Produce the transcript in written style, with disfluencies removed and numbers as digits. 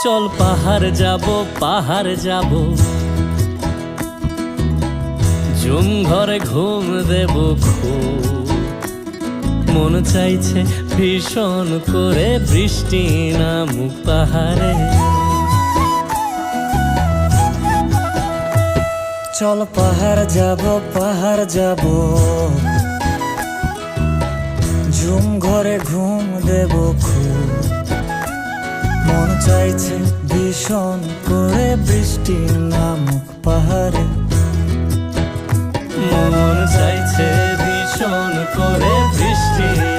চল পাহাড় যাব, পাহাড় যাব, ঝুম ঘরে ঘুম দেব খুব। মন চাইছে ভীষণ করে বৃষ্টি নামুক পাহাড়ে। চল পাহাড় যাব, পাহাড় যাব, ঝুম ঘরে ঘুম দেব খুব। মন চাইছে ভীষণ করে বৃষ্টি নামুক পাহাড়ে। মন চাইছে ভীষণ করে বৃষ্টি